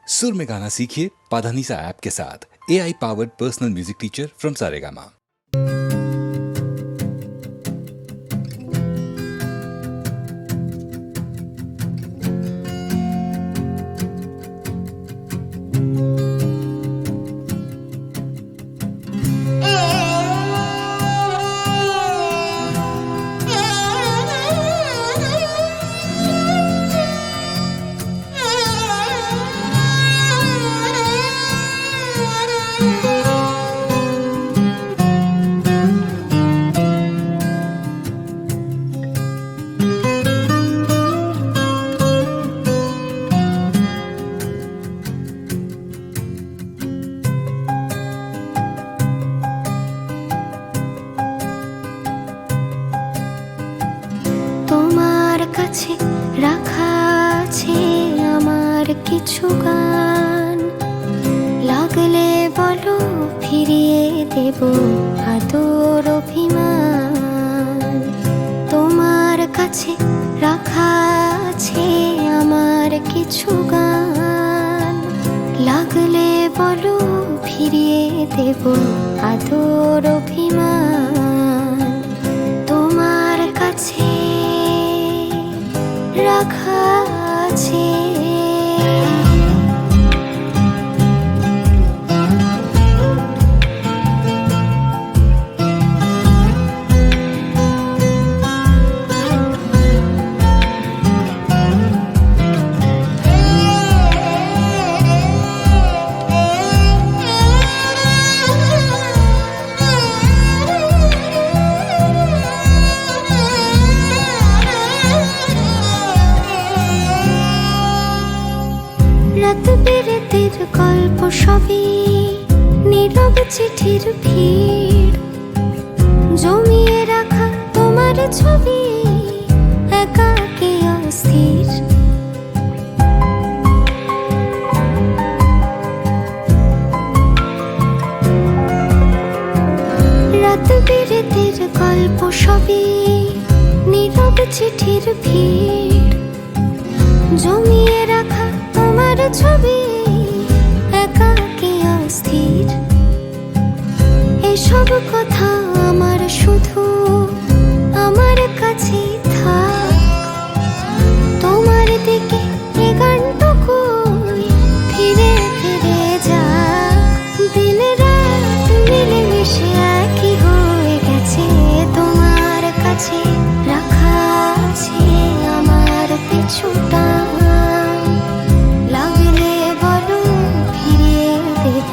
सुर में गाना सीखिए पाधानीसा ऐप के साथ। AI powered personal music teacher from Saregama. তোমার কাছে রাখা আছে আমার কিছু গান, লাগলে বলো ফিরিয়ে দেব আদর অভিমান। তোমার কাছে রাখা আছে আমার কিছু গান, লাগলে বলো ফিরিয়ে দেব আদর অভিমান। তোমার কাছে রাখা আছে। রাত বিরেতের গল্প সবই নীরব চিঠির ভিড়, জমিয়ে রাখা তোমার ছবি একাকী অস্থির। রাত বিরেতের গল্প সবই নীরব চিঠির ভিড়, জমিয়ে রাখা তোমার ছবি একাকী অস্থির। এসব কথা আমার শুধু আমার কাছেই থাক, তোমার দিকে এ গানটুকুই ফিরে ফিরে যাক। দিন রাত মিলেমিশে একই হয়ে গেছে, তোমার কাছে রাখা আছে আমার কিছুটা, লাগলে বলো ফিরিয়ে দেব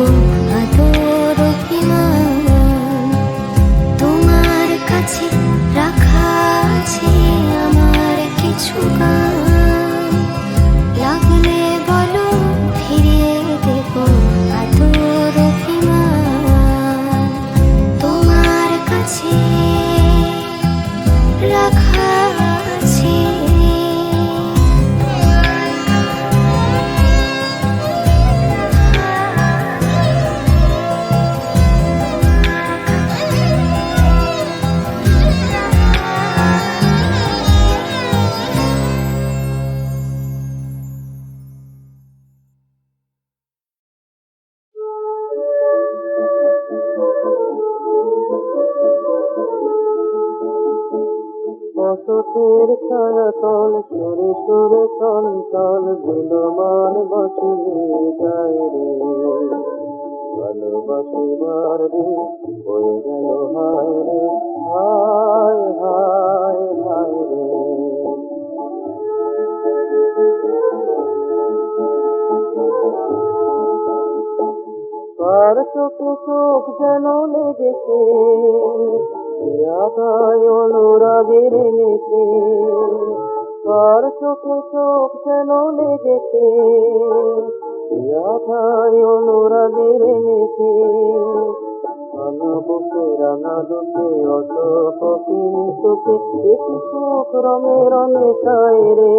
আদর অভিমান। তোমার কাছে রাখা আছে আমার কিছু গান, লাগলে বলো ফিরিয়ে দেব আদর অভিমান। তোমার কাছে রাখা আছে। অসতের ছায়া তল সুরে সুরে চঞ্চল বিলমান বসিয়ে যায় রে, ভালোবাসিবার রে হয়ে গেল হায় রে, হায় হায় হায় রে। কার চোখে চোখ যেন লেগেছে, আগায় অনুরাগের নেশে। কার চোখে চোখ যেন লেগেছে, আগায় অনুরাগের নেশে। রানা বুকে রানা দুকে অশোক কিংসুকে একই সুখ রঙে রঙে ছায় রে।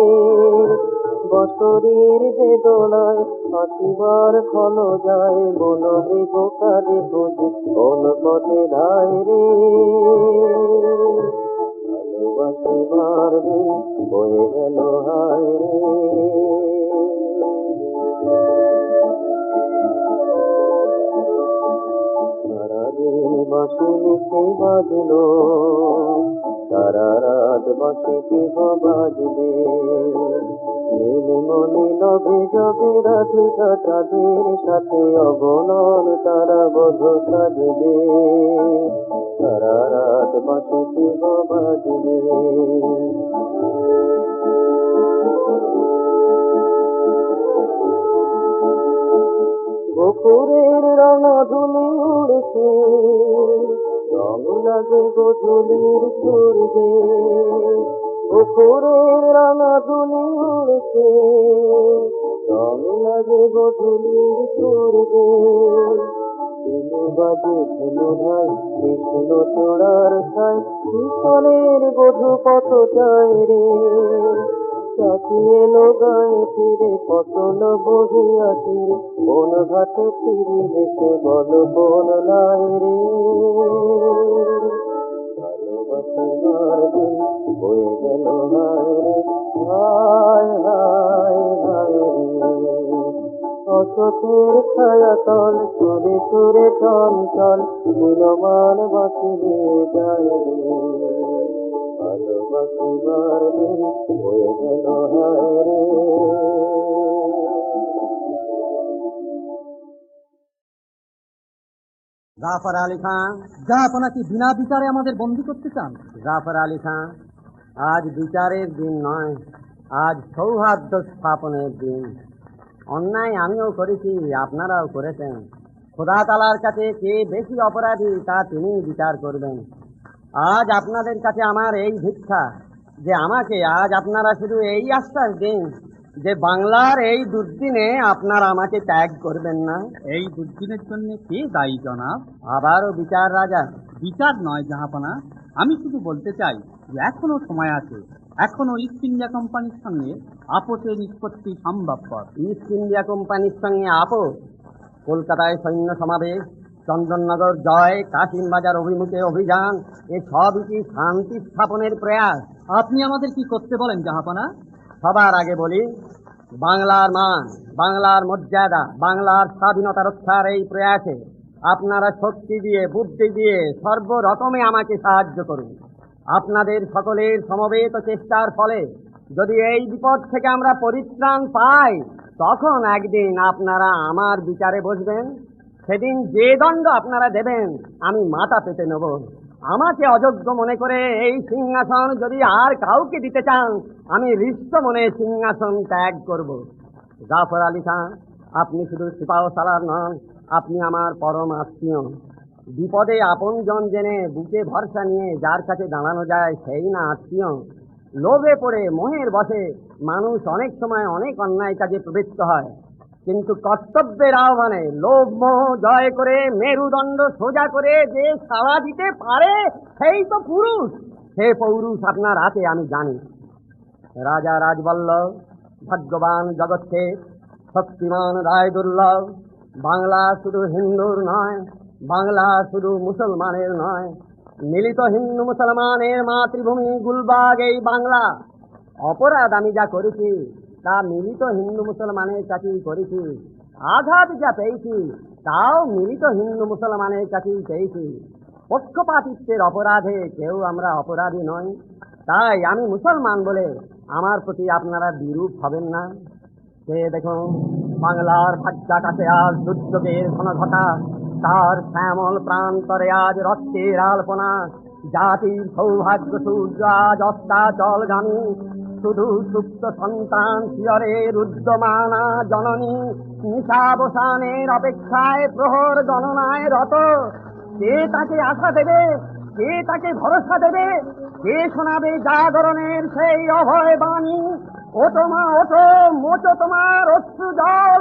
বছরের বেদনায় আসিবার ক্ষণ যায়, মনে বোকারে বুঝি কোন পথে ধায় রে। ভালোবাসিবার দিন বয়ে গেল হায় রে। বাঁশি মিশে বাজলো, সারা রাত বাঁশি কেহ বাজবে। নীলমণি লবে যাবে রাধিকা তাদের সাথে, অগণন তারা বধ সাজবে, সারা রাত বাঁশি কেহ বাজবে। গোকুরের রাঙা ধুলি উড়ছে, রং লাগে গোধূলির সূর্যে। গোকুরের রাঙা ধুলি উড়ছে, রং লাগে গোধূলির সূর্যে। ধেনু বাজে ধেনু ভাই কৃষ্ণ চূড়ার ছাই, কিশোরের বধূ কত চায় রে। চাচি এলো গায়ে ফিরে পতন বহিয়াছি রে, কোন ঘাটে ফিরি দেখে বল কোন লাই রে। ভালোবাসিবার দিন হয়ে গেল হায় রে, হায় হায় হায় রে। অশোকের ছায়া তল সুরে সুরে চঞ্চল, নীলমান বাঁশি নিয়ে যায় রে। ভালোবাসিবার দিন হয়ে গেল হায় রে। জাফর আলী খান, জাহাপনা কি বিনা বিচারে আমাদের বন্দী করতে চান? জাফর আলী খান, আজ বিচারের দিন নয়, আজ সৌহার্দ্য স্থাপনের দিন। অন্যায় আমিও করেছি, আপনারাও করেছেন। খোদা তাআলার কাছে কে বেশি অপরাধী তা তিনি বিচার করবেন। আজ আপনাদের কাছে আমার এই ভিক্ষা যে আমাকে আজ আপনারা শুধু এই আশ্বাস দিন যে বাংলার এই দুর্দিনে আপনারা আমাকে ত্যাগ করবেন না। এই দুর্দিনের জন্য কে দায়ী জনাব? আবারও বিচার রাজা। বিচার নয় জাহাপনা, আমি শুধু বলতে চাই যে এখনো সময় আছে, এখনো ইস্ট ইন্ডিয়া কোম্পানির সঙ্গে আপোষের নিষ্পত্তি সম্ভবপর। ইস্ট ইন্ডিয়া কোম্পানির সঙ্গে আপোষ? কলকাতায় সৈন্য সমাবেশ, চন্দননগর জয়, কাশিমবাজার অভিমুখে অভিযান, এ সবই কি শান্তি স্থাপনের প্রয়াস? আপনি আমাদের কি করতে বলেন জাহাপনা? সবার আগে বলি, বাংলার মান, বাংলার মর্যাদা, বাংলার স্বাধীনতা রক্ষার এই প্রয়াসে আপনারা শক্তি দিয়ে, বুদ্ধি দিয়ে সর্বরকমে আমাকে সাহায্য করুন। আপনাদের সকলের সমবেত চেষ্টার ফলে যদি এই বিপদ থেকে আমরা পরিত্রাণ পাই, তখন একদিন আপনারা আমার বিচারে বসবেন। সেদিন যে দণ্ড আপনারা দেবেন আমি মাথা পেতে নেব। আমাকে অযোগ্য মনে করে এই সিংহাসন যদি আর কাউকে দিতে চান, আমি রিক্ত মনে সিংহাসন ত্যাগ করব। জাফর আলী খান, আপনি শুধু সিপাহসালার নন, আপনি আমার পরম আত্মীয়। বিপদে আপনজন জেনে বুকে ভরসা নিয়ে যার কাছে দাঁড়ানো যায় সেই না আত্মীয়। লোভে পড়ে মোহের বশে মানুষ অনেক সময় অনেক অন্যায় কাজে প্রবৃত্ত হয়, কিন্তু কর্তব্যের আহ্বানে লোভ মোহ জয় করে মেরুদণ্ড সোজা করে যে সাড়া দিতে পারে সেই তো পুরুষ। সে পৌরুষ আপনার হাতে আমি জানি। রাজা রাজবল্লভ, ভাগ্যবান জগৎশেঠ, শক্তিমান রায় দুর্লভ, বাংলা শুধু হিন্দুর নয়, বাংলা শুধু মুসলমানের নয়, মিলিত হিন্দু মুসলমানের মাতৃভূমি গুলবাগ এই বাংলা। অপরাধ আমি যা করেছি তা মিলিত হিন্দু মুসলমানের কাছেই করেছি। আঘাত যা পেয়েছি তাও মিলিত হিন্দু মুসলমানের কাছেই পেয়েছি। পক্ষপাতিত্বের অপরাধে কেউ আমরা অপরাধী নই। তাই আমি মুসলমান বলে আমার প্রতি আপনারা বিরূপ হবেন না। সে দেখুন, বাংলার ভাগ্যাকাশে আজ দুর্যোগের ঘন ঘটা, তার শ্যামল প্রান্তরে আজ রক্তের আলপনা। জাতির সৌভাগ্য সূর্য আজ অস্তাচলগামী, শুধু সুপ্ত সন্তান শিয়রে রুদ্ধমানা জননী নিশাবসানের অপেক্ষায় প্রহর গণনায় রত। কে তাকে আশা দেবে, কে তাকে ভরসা দেবে, কে শোনাবে জাগরণের সেই অভয় বাণী? ওঠো মা ওঠো, মোচো তোমার অশ্রু জল।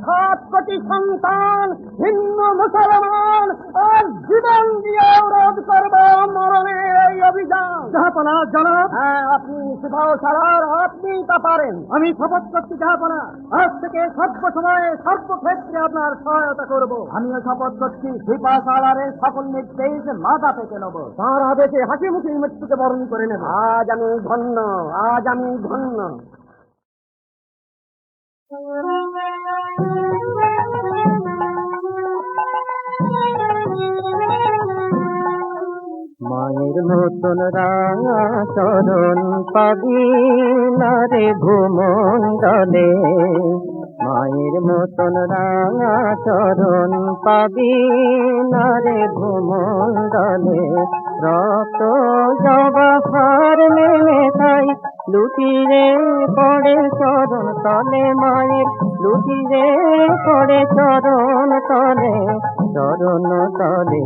7 কোটি সন্তান হিন্দু মুসলমান আর জীবন দিয়ে রোধ করবে মরণের এই অভিযান। জাহাপনা জনাব, হ্যাঁ, আপনি সিপাহসালার, আপনি তা পারেন। আমি শপথ করছি জাহাপনা, আজ থেকে সর্ব সময়ে সর্বক্ষেত্রে আপনার সহায়তা করব। আমিও শপথ করছি সিপাহসালারের সকল নির্দেশ মাথা পেতে নেব। তাঁর আদেশে হাসি মুখে মৃত্যুকে বরণ করে নেব। আজ আমি ধন্য, আজ আমি ধন্য। মতন রাঙা চরণ পাবি না রে ভূমণ্ডলে, মায়ের মতন রাঙা চরণ পাবি না রে ভূমণ্ডলে। রক্ত জবা ফার মেলে তাই লুটিরে পড়ে চরণ তলে, মায়ের লুটিরে পড়ে চরণ তলে, চরণ তলে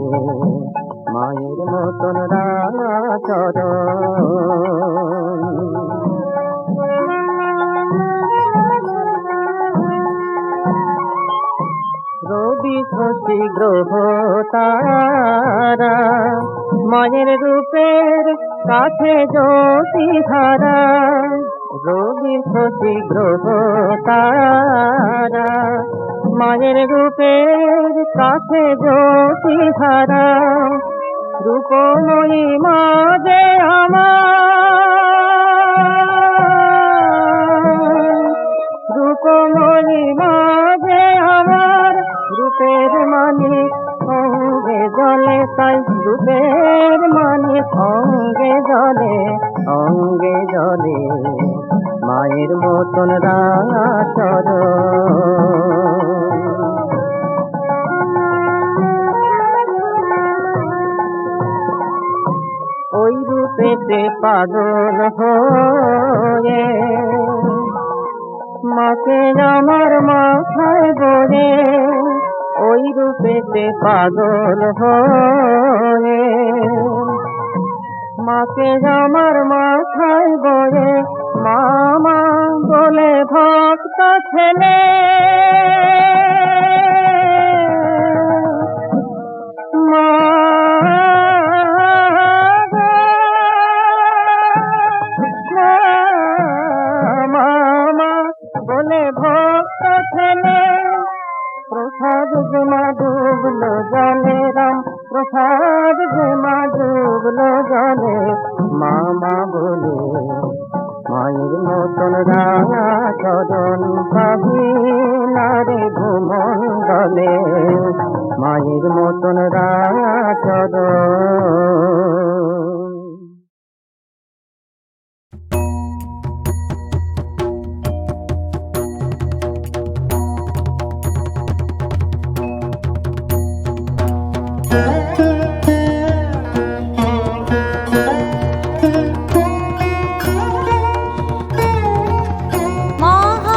মায়ের মতন রাঙা চরণ। রবি শশী গ্রহ তারা মায়ের রূপের কাছে জ্যোতি ধারা, রবি শশী গ্রহ তারা মায়ের রূপের কাছে জ্যোতি ধারা। রূপময়ী মা যে আমার, রূপময়ী মা যে আমার, রূপের মানিক অঙ্গে জলে তাই, রূপের মানিক অঙ্গে জলে, অঙ্গে জলে মায়ের মতন রাঙা চরণ। ওই রূপেতে পাগল হয়ে মাকে আমার মাথায় বলে, ওই রূপেতে পাগল হয়ে মাকে আমার মাথায় বলে, মামা বলে ভক্ত ছেলে, মা মামা বলে ভক্ত ছেলে। প্রসাদ জমা ডুবলো জলে রাম, প্রসাদ জমা ডুবলো জলে, মামা বলে মায়ের মতন রাঙা চরণ পাবি না রে ভূমণ্ডলে, মায়ের মতন রাঙা চরণ।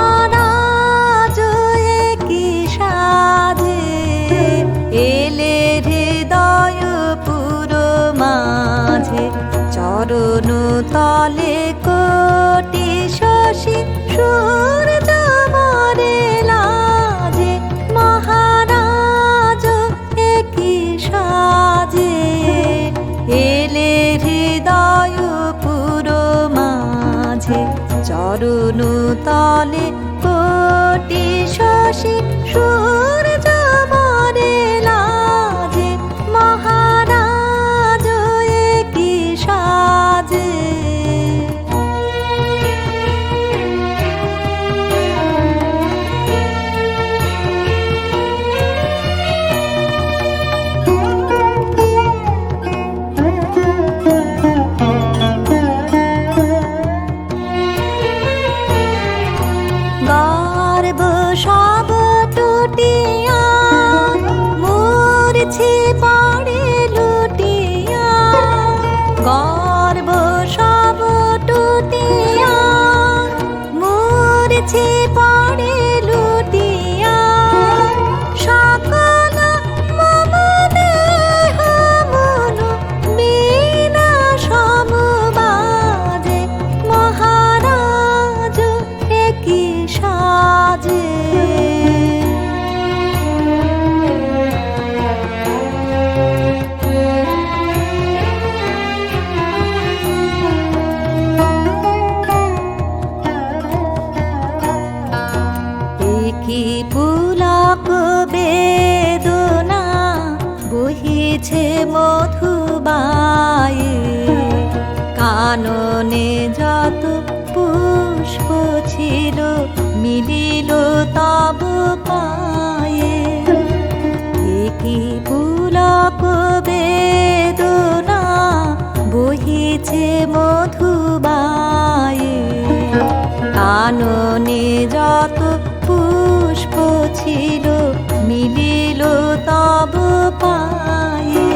মহারাজ কি সাজে এলে হৃদয় পুরো মাঝে, চরণ তলে কোটি শশী সূর্য মরে লাজে। মহারাজ কি সাজে এলে হৃদয় পুরো মাঝে, চরণ তলে কোটি শশী সূর্য মরে লাজে। মহারাজ কি সাজে। গর্ব সব টুটিয়া মূর্ছি পড়ে লুটিয়া, গর্ব সব টুটিয়া মূর্ছি পড়ে লুটিয়া। সকল মম দেহ মন বিনা সমবাদে, মহারাজ কি সাজে। কি পুলক বেদনা বহিছে মধুবায়ে, কাননে যত পুষ্প ছিল মিলিল তব পায়ে। কি পুলক বেদনা কাননে যত পুষ্প ছিল মিলিল তব পায়ে,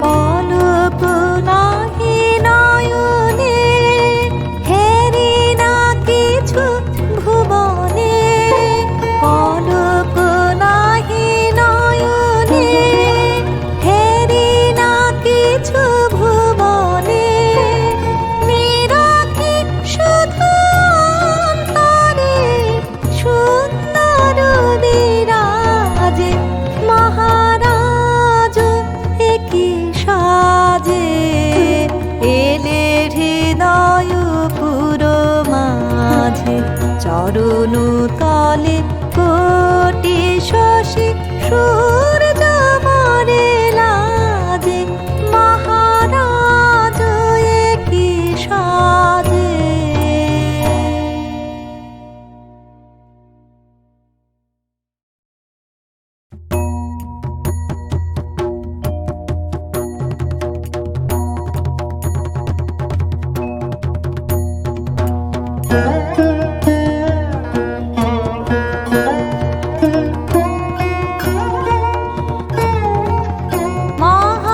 পলক নাহি নয়নে হেরি না কিছু ভুবনে, পলক নাহি নয়নে হেরি না কিছু ভুবনে, নিরাখি শুধু অন্তরে সুন্দর বিরাজে, মহারাজ একি সাজে এলে হৃদয় পুর মাঝে, চরণ তলে কোটি শশী সূর্য মরে লাজে, মহারাজ একি সাজে।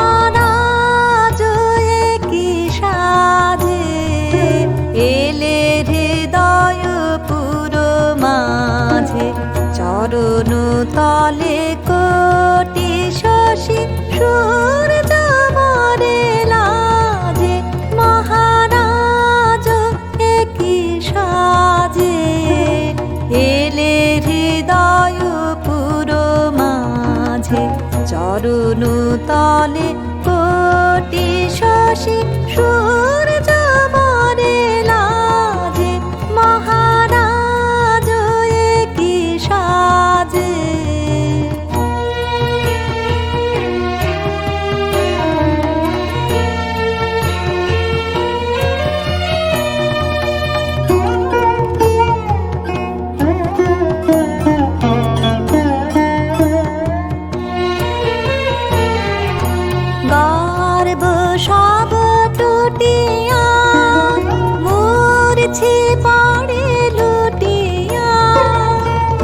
মহারাজ একি সাজে এলে হৃদয় পুর মাঝে, চরণ তলে কোটি শশী সূর্য মরে লাজে, মহারাজ একি সাজে এলে হৃদয় পুর মাঝে, চরণ তলে কোটি শশী সূর্য মরে লাজে, মহারাজ একি সাজে। গর্ব সব টুটিয়া মূর্ছি পড়ে লুটিয়া,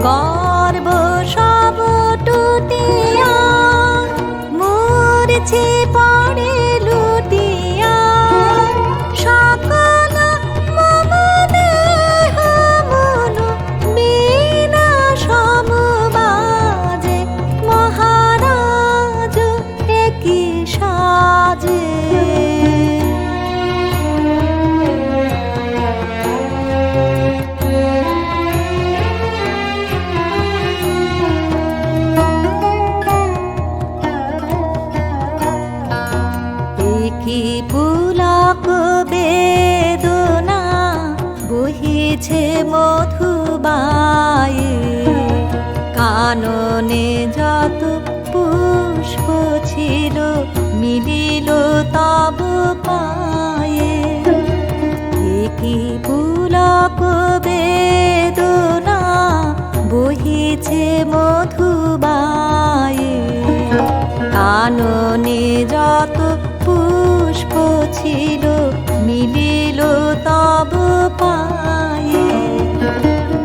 গর্ব সব টুটিয়া মূর্ছি পড়ে লুটিয়া, সকল মম দেহ মন বীণা সমবাজে, মহারাজ একি সাজে। একি পুলক বেদনা বহিছে মধুবায়ে, কাননে যত পুষ্প ছিল মিলিল তব পায়ে, একি পুলক বেদনা বহিছে মধুবায়ে, কাননে যত পুষ্প ছিল মিলিল তব পায়ে,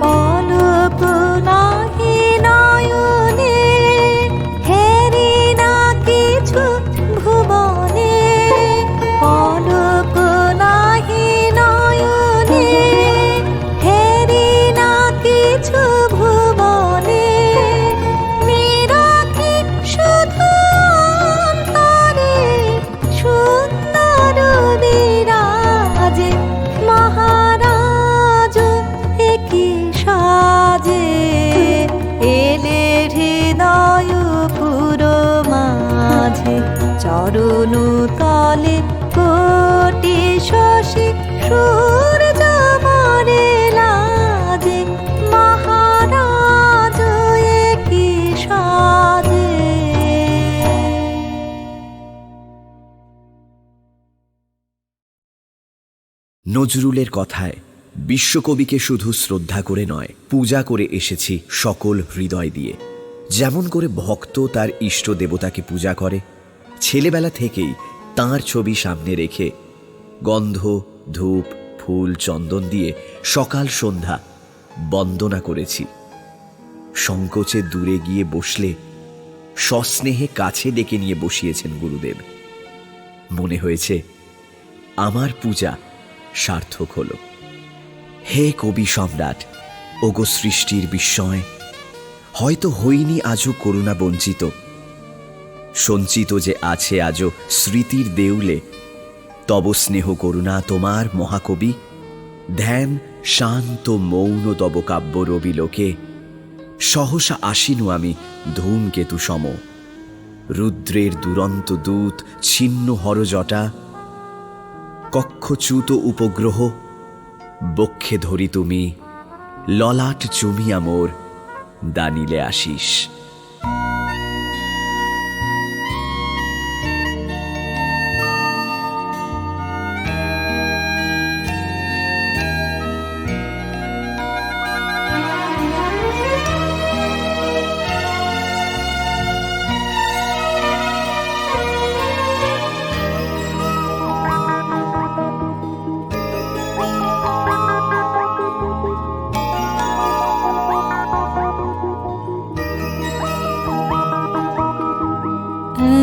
পলক নাহি নয়নে হেরি না কিছু ভুবনে, পলক নাহি নয়নে হেরি না কিছু ভুবনে, নিরাখি শুধু অন্তরে সুন্দর বিরাজে, মহারাজ একি সাজে এলে হৃদয় পুর মাঝে, চরণ তলে কোটি শশী সূর্য মরে লাজে, মহারাজ একি সাজে। নজরুলের কথায় বিশ্বকবিকে শুধু শ্রদ্ধা করে নয়, পূজা করে এসেছি সকল হৃদয় দিয়ে। যেমন করে ভক্ত তার ইষ্ট দেবতাকে পূজা করে, ছেলেবেলা থেকেই তাঁর ছবি সামনে রেখে গন্ধ, ধূপ, ফুল চন্দন দিয়ে সকাল সন্ধ্যা বন্দনা করেছি। সংকোচে দূরে গিয়ে বসলে সস্নেহে কাছে ডেকে নিয়ে বসিয়েছেন গুরুদেব। মনে হয়েছে আমার পূজা সার্থক হল। হে কবি সম্রাট, ওগো সৃষ্টির বিস্ময়, হয়তো হইনি আজও করুণা বঞ্চিত, সঞ্চিত যে আছে আজও স্মৃতির দেউলে তব স্নেহ করুণা তোমার মহাকবি। ধ্যান শান্ত মৌন তব কাব্য রবি লোকে, সহসা আসিনু আমি ধূমকেতু সম। রুদ্রের দুরন্ত দূত ছিন্ন হরজটা, কক্ষচ্যুত উপগ্রহ বক্ষে ধরি তুমি, ললাট চুমিয়া মোর দানিলে আশিস।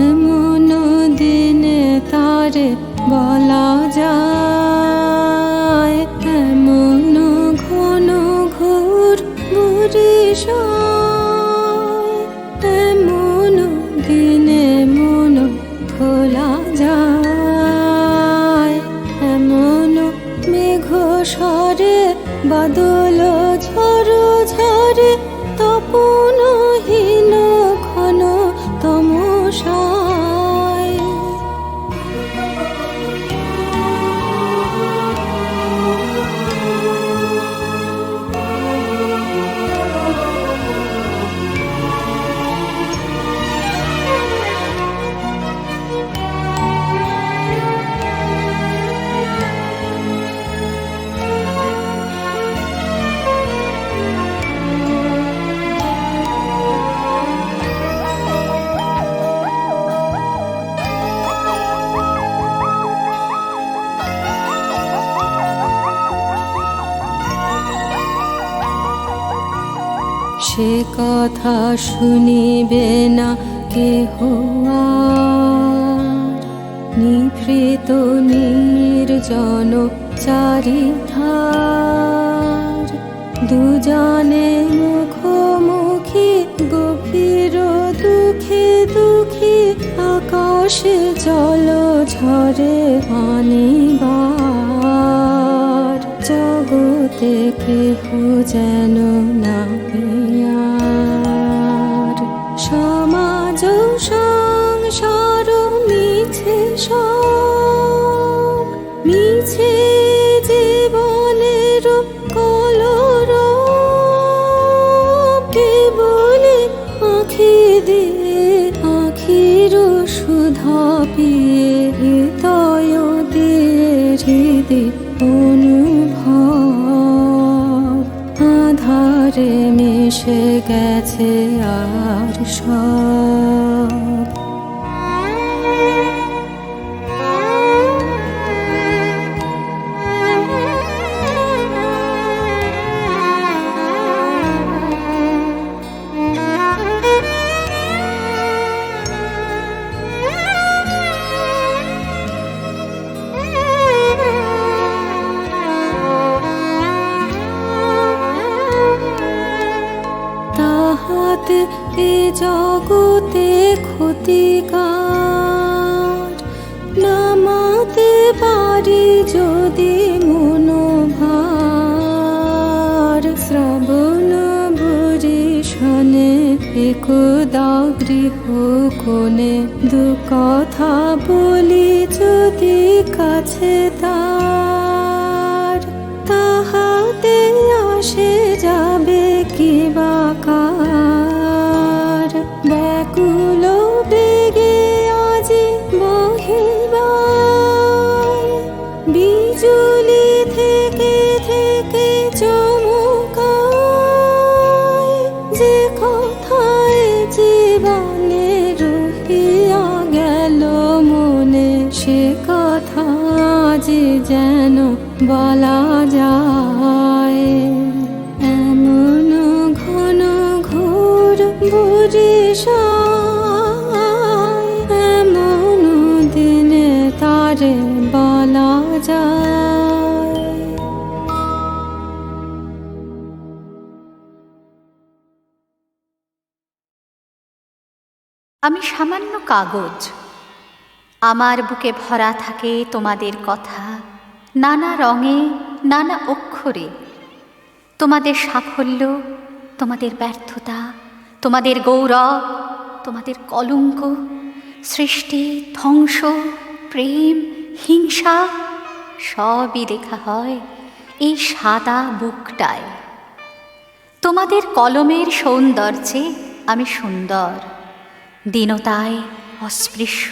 এমন দিনে তারে বলা যায়, এমন ঘন ঘোর বরিশায়, এমন দিনে মন খোলা যায়, এমন মেঘ সরে বাদল ঝড় ঝরে, তপনহীন ঘন তমসায়। সে কথা শুনিবে না কেহ আর, নিভৃত নির্জন চারিধার। দুজনে মুখোমুখি গভীর দুঃখে দুঃখী, আকাশে জল ঝরে আনিবার। জগতে কেহ যেন না পেয়ার, সমাজ সংসার মিছে সব, মিছে জীবনের কলরব। কেবলি আঁখি দিয়ে আখির সুধা পিয়ে, হৃদয় দিয়ে হৃদয় অনুভব। আধারে মিশে গেছে আর সব। তাহাতে এ জগতে ক্ষতিকার, নামাতে পারি যদি মনোভার। শ্রবণ বরিশনে একদা গৃহ কোণে, দু কথা বলি যদি কাছে তার। তাহাতে আসে যাবে কি বাকার, ব্যাকুল বেগে আজি বহিবায়। বিজুলি থেকে থেকে চমকায়, যে কথায় জীবনে রহিয়া গেল মনে, সে কথা যে যেন বলা যায়। এমন ঘন ঘোর বরিশায়, এমন দিনে তারে বলা যায়। আমি সামান্য কাগজ, আমার বুকে ভরা থাকে তোমাদের কথা, নানা রঙে নানা অক্ষরে। তোমাদের সাফল্য, তোমাদের ব্যর্থতা, তোমাদের গৌরব, তোমাদের কলঙ্ক, সৃষ্টি, ধ্বংস, প্রেম, হিংসা সবই লেখা হয় এই সাদা বুকটায়। তোমাদের কলমের সৌন্দর্যে আমি সুন্দর, দীনতায় অস্পৃশ্য,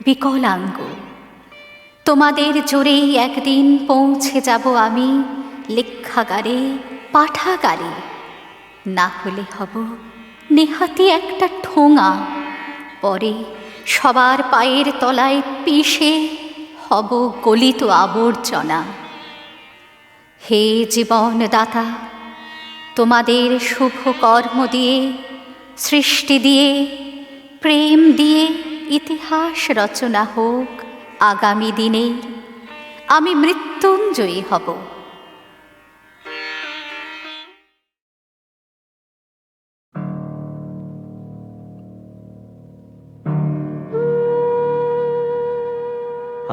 বিকলাঙ্গ। তোমাদের জোরেই একদিন পৌঁছে যাব আমি লেখাগারে, পাঠাগারে। না হলে হব নেহাতি একটা ঠোঙা, পরে সবার পায়ের তলায় পিষে হব গলিত আবর্জনা। হে জীবনদাতা, তোমাদের শুভ কর্ম দিয়ে, সৃষ্টি দিয়ে, প্রেম দিয়ে ইতিহাস রচনা হোক আগামী দিনের। আমি মৃত্যুঞ্জয়ী হব।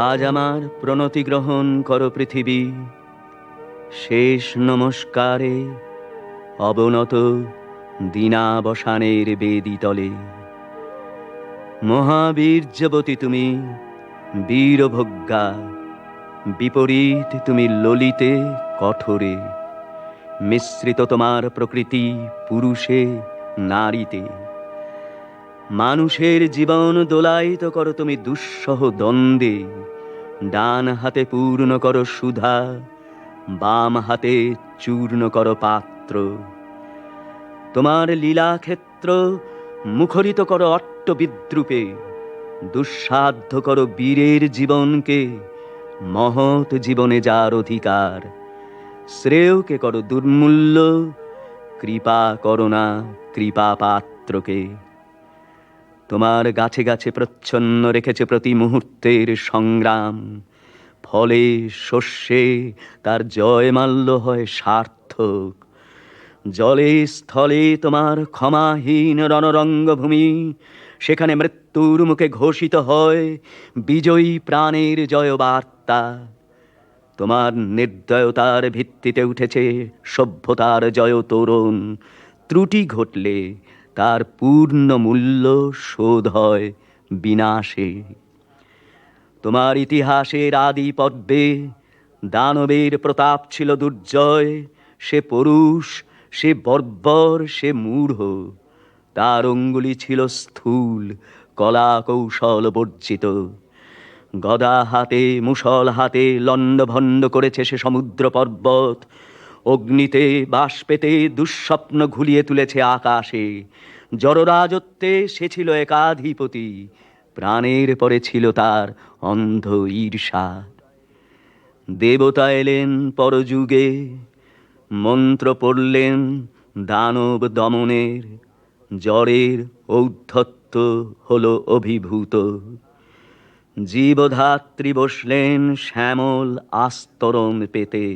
আজ আমার প্রণতি গ্রহণ করো পৃথিবী, শেষ নমস্কারে অবনত দীনাবসানের বেদী তলে। মহাবীর্যবতী তুমি বীরভোগ্যা, বিপরীত তুমি ললিতে কঠোরে। মিশ্রিত তোমার প্রকৃতি পুরুষে নারীতে। মানুষের জীবন দোলায়িত করো তুমি দুঃসহ দ্বন্দ্বে। ডান হাতে পূর্ণ করো সুধা, বাম হাতে চূর্ণ করো পাত্র। তোমার লীলাক্ষেত্র মুখরিত করো অট্ট বিদ্রুপে। দুঃসাধ্য করো বীরের জীবনকে, মহৎ জীবনে যার অধিকার। শ্রেয়কে করো দুর্মূল্য, কৃপা করো না কৃপা পাত্রকে। তোমার গাছে গাছে প্রচ্ছন্ন রেখেছে প্রতি মুহূর্তের সংগ্রাম। ফলে শস্যে তার জয়মাল্য হয় সার্থক। জলে স্থলে তোমার ক্ষমাহীন রণরঙ্গভূমি, সেখানে মৃত্যুর মুখে ঘোষিত হয় বিজয়ী প্রাণের জয়বার্তা। তোমার নির্দয়তার ভিত্তিতে উঠেছে সভ্যতার জয় তোরণ। ত্রুটি ঘটলে তার পূর্ণ মূল্য শোধ হয় বিনাশে। তোমার ইতিহাসের আদি পর্বে দানবের প্রতাপ ছিল দুর্জয়। সে পরুষ, সে বর্বর, সে মূঢ়। তার অঙ্গুলি ছিল স্থূল, কলা কৌশল বর্জিত। গদা হাতে মুষল হাতে লণ্ডভণ্ড করেছে সে সমুদ্র পর্বত। অগ্নিতে বাষ্পেতে দুঃস্বপ্ন ঘুলিয়ে তুলেছে আকাশে। জড়রাজত্বে সে ছিল একাধিপতি, প্রাণের পরে ছিল তার অন্ধ ঈর্ষা। দেবতা এলেন পরযুগে, মন্ত্র পড়লেন দানব দমনের। জড়ের ঔদ্ধত্য হলো অভিভূত। জীবধাত্রী বসলেন শ্যামল আস্তরণ পেতে।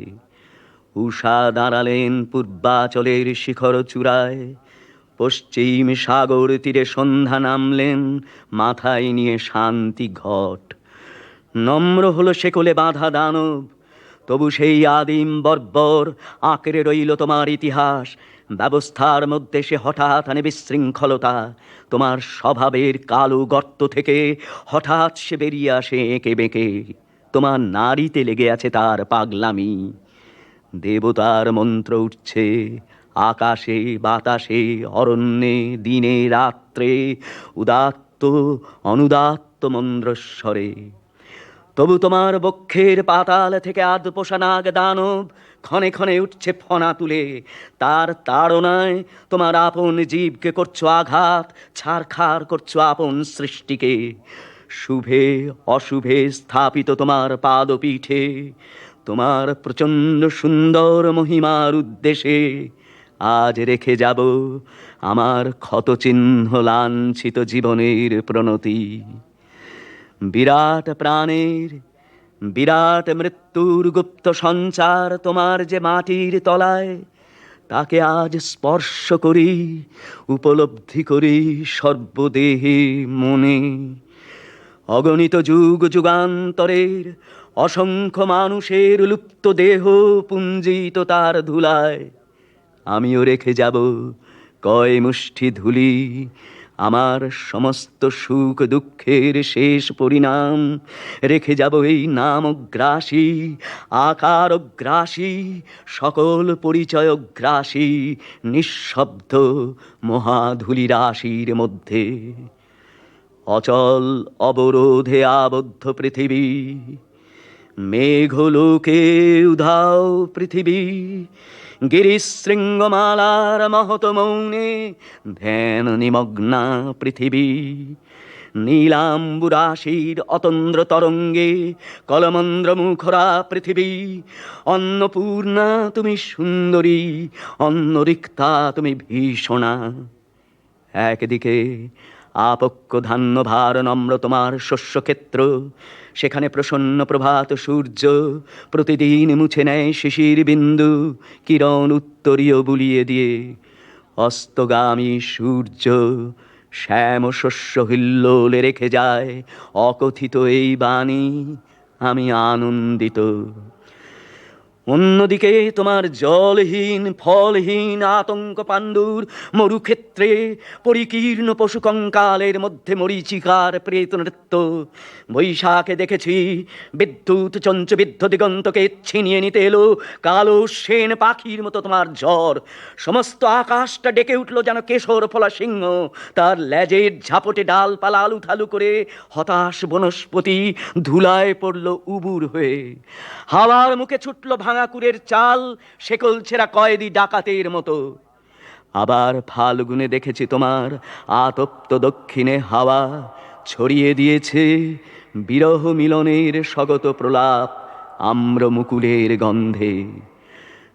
উষা দাঁড়ালেন পূর্বাচলের শিখর চূড়ায়। পশ্চিম সাগর তীরে সন্ধ্যা নামলেন মাথায় নিয়ে শান্তি ঘট। নম্র হলো শেকলে বাঁধা দানব, তবু সেই আদিম বর্বর আঁকড়ে রইল তোমার ইতিহাস। ব্যবস্থার মধ্যে সে হঠাৎ আনে বিশৃঙ্খলতা। তোমার স্বভাবের কালো গর্ত থেকে হঠাৎ সে বেরিয়ে আসে এঁকে বেঁকে। তোমার নারীতে লেগে আছে তার পাগলামি। দেবতার মন্ত্র উঠছে আকাশে বাতাসে অরণ্যে দিনে রাত্রে, উদাত্ত অনুদাত্ত মন্দ্রস্বরে। তবু তোমার বক্ষের পাতাল থেকে আধপোষা নাগ দানব ক্ষণে ক্ষণে উঠছে ফনা তুলে। তার তাড়নায় তোমার আপন জীবকে করছো আঘাত, ছারখার করছো আপন সৃষ্টিকে। শুভে অশুভে স্থাপিত তোমার পাদপীঠে তোমার প্রচণ্ড সুন্দর মহিমার উদ্দেশ্যে আজ রেখে যাব আমার ক্ষতচিহ্ন লাঞ্ছিত জীবনের প্রণতি। বিরাট প্রাণের বিরাট মৃত্যুর গুপ্ত সঞ্চার তোমার যে মাটির তলায়, তাকে আজ স্পর্শ করি, উপলব্ধি করি সর্বদেহে মনে। অগণিত যুগ যুগান্তরের অসংখ্য মানুষের লুপ্ত দেহ পুঞ্জিত তার ধুলায় আমিও রেখে যাব কয় মুষ্টি ধুলি। আমার সমস্ত সুখ দুঃখের শেষ পরিণাম রেখে যাব এই নামগ্রাসী, আকারগ্রাসী, সকল পরিচয়গ্রাসী নিঃশব্দ মহাধূলি রাশির মধ্যে। অচল অবরোধে আবদ্ধ পৃথিবী, মেঘলোকে উধাও পৃথিবী, গিরিশৃঙ্গমালার মহত মৌনে ধ্যান নিমগ্না পৃথিবী। নীলাম্বুরাশির অতন্দ্র তরঙ্গে কলমন্দ্র মুখরা পৃথিবী। অন্নপূর্ণা তুমি সুন্দরী, অন্নরিক্তা তুমি ভীষণা। একদিকে আপক্ষ ধান্যভার নম্র তোমার শস্যক্ষেত্র, সেখানে প্রসন্ন প্রভাত সূর্য প্রতিদিন মুছে নেয় শিশির বিন্দু কিরণ উত্তরীয় বুলিয়ে দিয়ে। অস্তগামী সূর্য শ্যাম শস্য হিল্লোলে রেখে যায় অকথিত এই বাণী, আমি আনন্দিত। অন্যদিকে তোমার জলহীন ফলহীন আতঙ্ক পাণ্ডুর মরুক্ষেত্রে পরিকীর্ণ পশু কঙ্কালের মধ্যে মরীচিকার প্রেত নৃত্য। বৈশাখে দেখেছি বিদ্যুৎ চঞ্চবিদ্ধ দিগন্তকে ছিনিয়ে নিতে এলো কালো সেন পাখির মতো তোমার ঝড়। সমস্ত আকাশটা ডেকে উঠল যেন কেশর ফলা সিংহ, তার লেজের ঝাপটে ডালপালা আলুথালু করে হতাশ বনস্পতি ধুলায় পড়ল উবুর হয়ে। হাওয়ার মুখে ছুটল ভাঙাকুরের চাল, শেকল ছেঁড়া কয়েদি ডাকাতের মতো। আবার ফাল্গুনে দেখেছি তোমার আতপ্ত দক্ষিণে হাওয়া ছড়িয়ে দিয়েছে বিরহ মিলনের স্বগত প্রলাপ আম্র মুকুলের গন্ধে।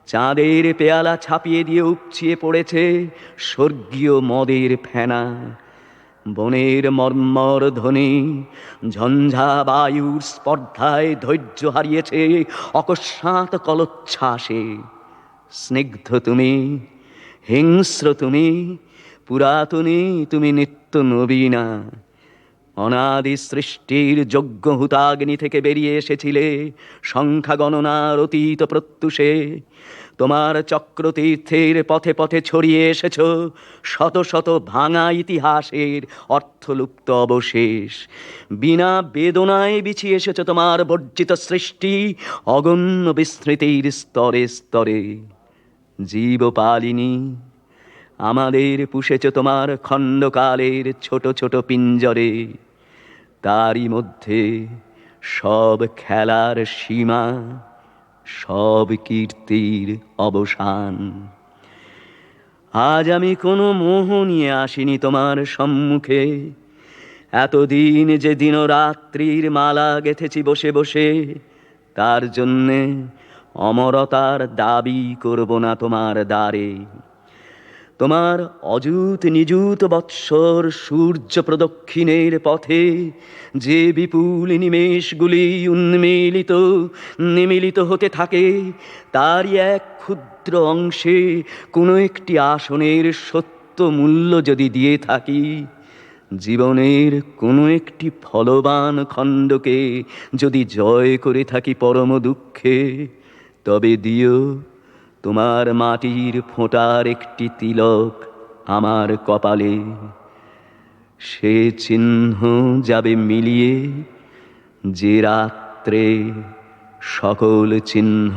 চাঁদের পেয়ালা ছাপিয়ে দিয়ে উপচিয়ে পড়েছে স্বর্গীয় মদের ফেনা। বনের মর্মর ধ্বনি ঝঞ্ঝা বায়ুর স্পর্ধায় ধৈর্য হারিয়েছে অকস্মাৎ কলোচ্ছ্বাসে। স্নিগ্ধ তুমি, হিংস্র তুমি, পুরাতনী তুমি, নিত্য নবীনা। অনাদি সৃষ্টির যজ্ঞ হুতাগ্নি থেকে বেরিয়ে এসেছিলে সংখ্যা গণনার অতীত প্রত্যুষে। তোমার চক্রতীর্থের পথে পথে ছড়িয়ে এসেছ শত শত ভাঙা ইতিহাসের অর্থলুপ্ত অবশেষ। বিনা বেদনায় বিছিয়ে এসেছ তোমার বর্জিত সৃষ্টি অগণ্য বিস্মৃতির স্তরে স্তরে। জীবপালিনী, আমাদের পুষেছ তোমার খণ্ডকালের ছোট ছোট পিঞ্জরে। তারই মধ্যে সব খেলার সীমা, সব কীর্তির অবসান। আজ আমি কোনো মোহ নিয়ে আসিনি তোমার সম্মুখে। এতদিন যে দিনরাত্রির মালা গেঁথেছি বসে বসে, তার জন্যে অমরতার দাবি করব না তোমার দ্বারে। তোমার অযুত নিযুত বৎসর সূর্য প্রদক্ষিণের পথে যে বিপুল নিমেষগুলি উন্মিলিত নিমিলিত হতে থাকে, তারই এক ক্ষুদ্র অংশে কোনো একটি আসনের সত্য মূল্য যদি দিয়ে থাকি, জীবনের কোনো একটি ফলবান খণ্ডকে যদি জয় করে থাকি পরম দুঃখে, তবে দিও তোমার মাটির ফোঁটার একটি তিলক আমার কপালে। সে চিহ্ন যাবে মিলিয়ে যে রাত্রে সকল চিহ্ন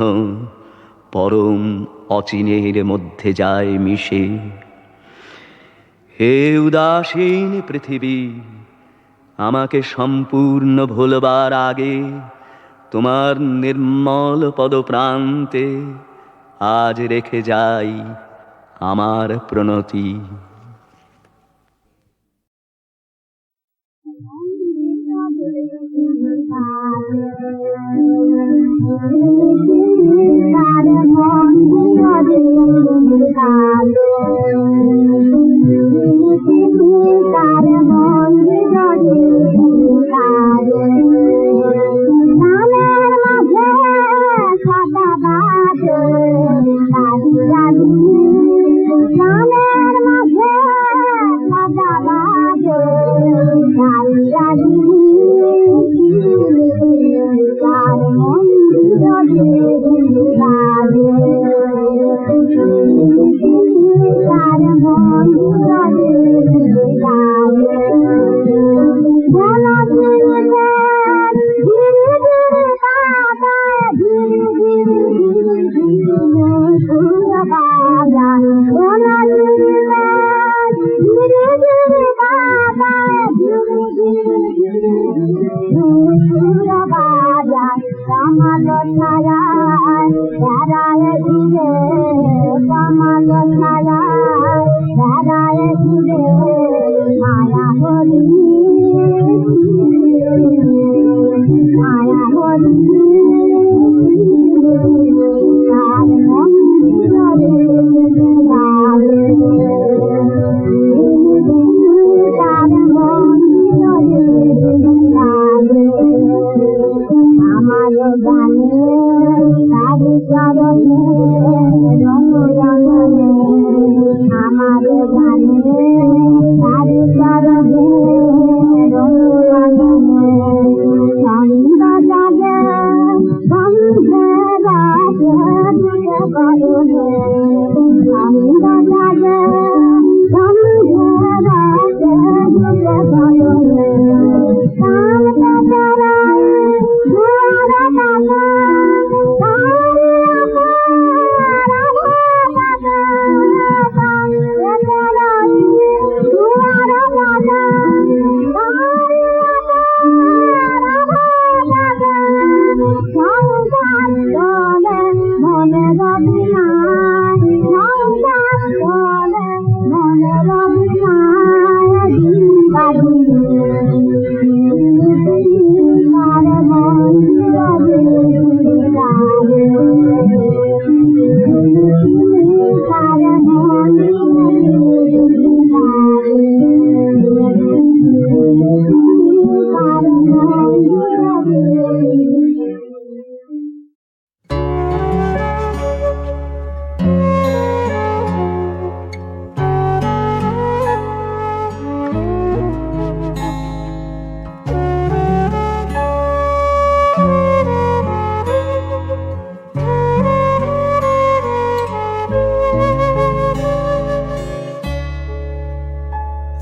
পরম অচিনের মধ্যে যায় মিশে। হে উদাসীন পৃথিবী, আমাকে সম্পূর্ণ ভুলবার আগে তোমার নির্মল পদপ্রান্তে আজ রেখে যাই আমার প্রণতি।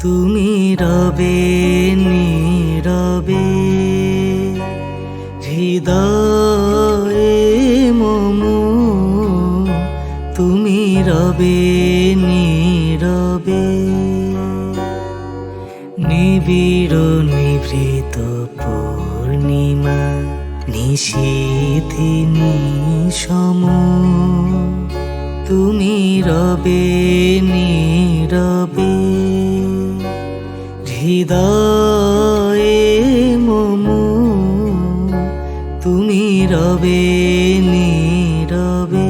তুমি রবে নীরবে হৃদয়ে মম, তুমি রবে নীরবে নিবিড় নিভৃত পূর্ণিমা নিশীথি নিশম, তুমি রবে নীরবে হৃদয়ে মম, তুমি রবে নীরবে।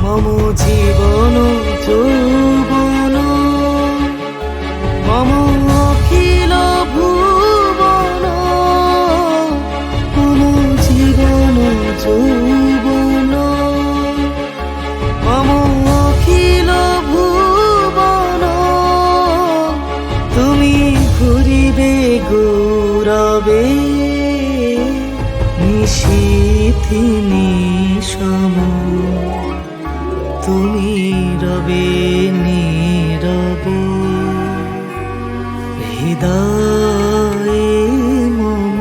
মম জীবন যৌবন মম অখিল ভুবন, মম জীবন যৌবন মম অখিল ভুবন, তুমি ঘুরিবে গৌরবে নিশীথি নিশম, তুমি রবে নীরবে হৃদয়ে মম,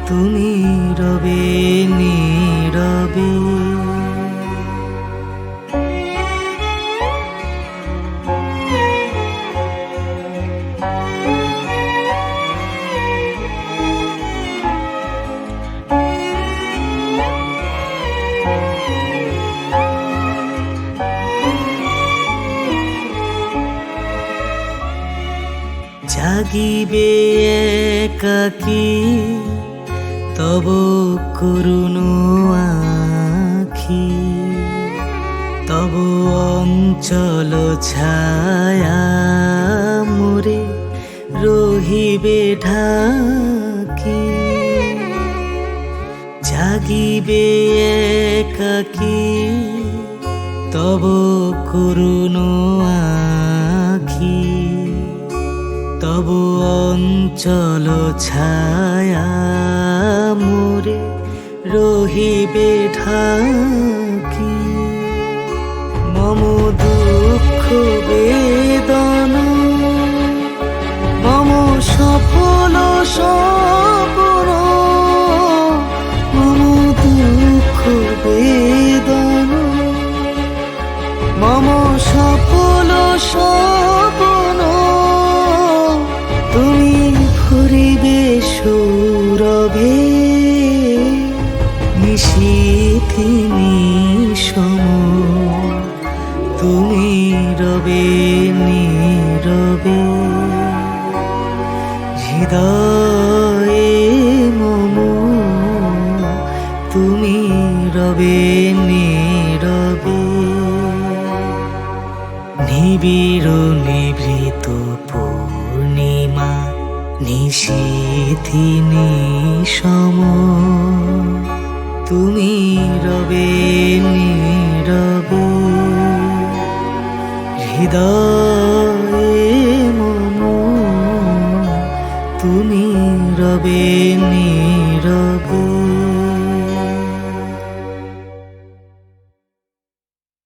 তুমি রবে নীরবে। জাগিবে একাকী তব করুণ আখি, তব অঞ্চল ছায়া মোরে রহিবে ঢাকি। জাগিবে একাকী তব করুণ আখি, তব অঞ্চল ছায়া মোরে রহিবে ঢাকি। মম দুঃখ বেদন মম সফল স্বপ্ন, মম দুঃখ বেদন মম সফল স্বপ্ন, তুমি ফুরিবে সৌরভে নিশীথি নিশম, তুমি রবে নীরবে হৃদয়ে মম, তুমি রবে নীরবে। নিবিড় নিভৃত পূর্ণিমা নিশীথি নিশম, তুমি রবে নীরবে হৃদয়ে মম, তুমি রবে নীরবে।